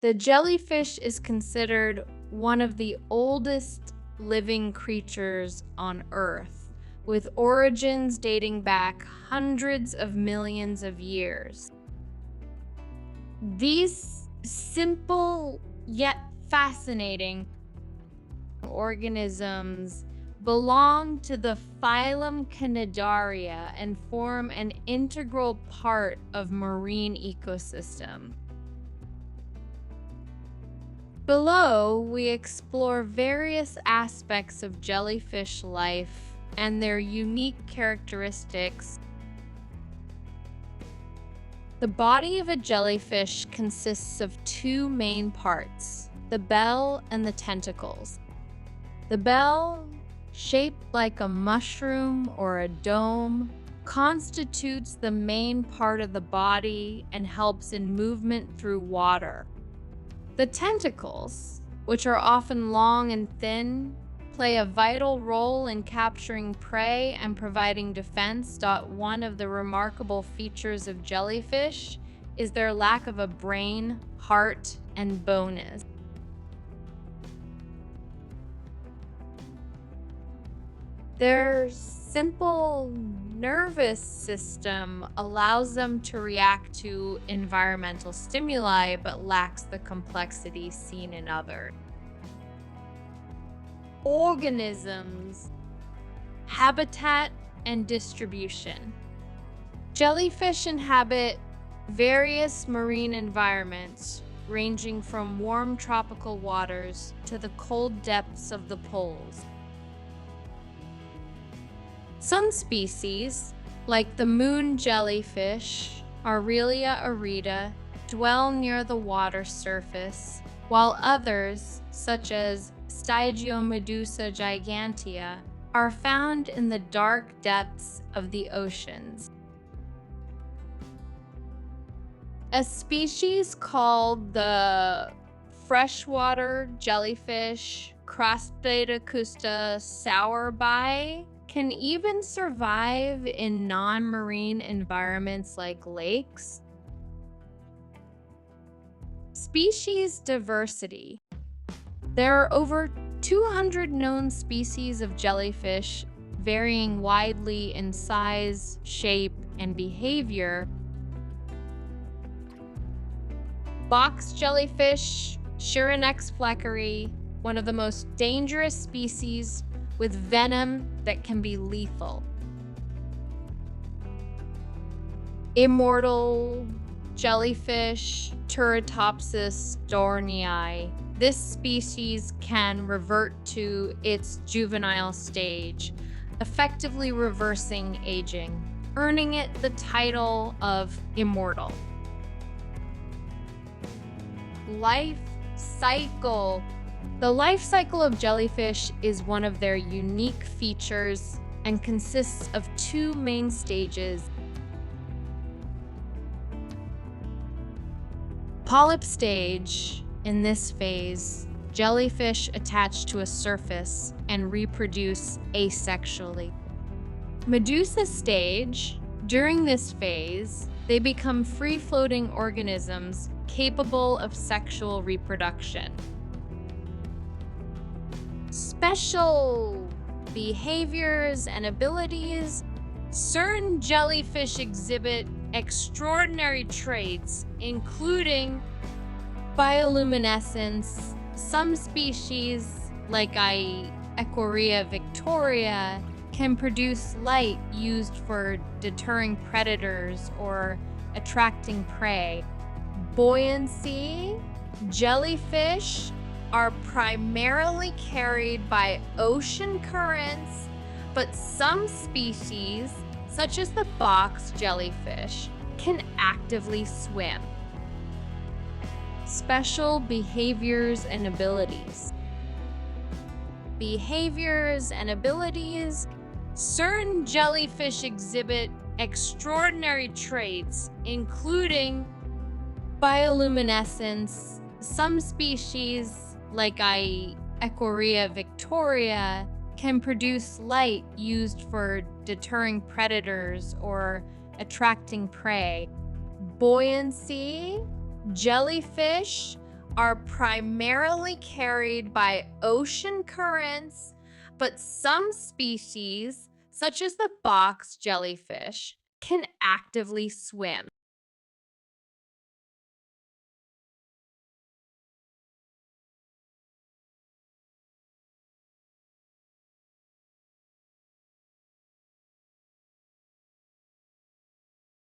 The jellyfish is considered one of the oldest living creatures on Earth, with origins dating back hundreds of millions of years. These simple yet fascinating organisms belong to the phylum Cnidaria and form an integral part of marine ecosystem. Below, we explore various aspects of jellyfish life and their unique characteristics. The body of a jellyfish consists of two main parts, the bell and the tentacles. The bell, shaped like a mushroom or a dome, constitutes the main part of the body and helps in movement through water. The tentacles, which are often long and thin, play a vital role in capturing prey and providing defense. One of the remarkable features of jellyfish is their lack of a brain, heart, and bonus. Their simple nervous system allows them to react to environmental stimuli but lacks the complexity seen in others. Organisms, habitat, and distribution. Jellyfish inhabit various marine environments, ranging from warm tropical waters to the cold depths of the poles. Some species, like the moon jellyfish, Aurelia arida, dwell near the water surface, while others, such as Stygiomedusa gigantea, are found in the dark depths of the oceans. A species called the freshwater jellyfish, Crostatacusta sourbi, can even survive in non-marine environments like lakes. Species diversity. There are over 200 known species of jellyfish, varying widely in size, shape, and behavior. Box jellyfish, Chironex fleckeri, one of the most dangerous species with venom that can be lethal. Immortal jellyfish, Turritopsis dohrnii. This species can revert to its juvenile stage, effectively reversing aging, earning it the title of immortal. Life cycle. The life cycle of jellyfish is one of their unique features and consists of two main stages. Polyp stage. In this phase, jellyfish attach to a surface and reproduce asexually. Medusa stage. During this phase, they become free-floating organisms capable of sexual reproduction. Special behaviors and abilities. Certain jellyfish exhibit extraordinary traits, including bioluminescence. Some species, like Equaria victoria, can produce light used for deterring predators or attracting prey. Buoyancy. Jellyfish are primarily carried by ocean currents, but some species, such as the box jellyfish, can actively swim. Special behaviors and abilities. Behaviors and abilities. Certain jellyfish exhibit extraordinary traits, including bioluminescence. Some species, like Equaria victoria, can produce light used for deterring predators or attracting prey. Buoyancy. Jellyfish are primarily carried by ocean currents, but some species, such as the box jellyfish, can actively swim.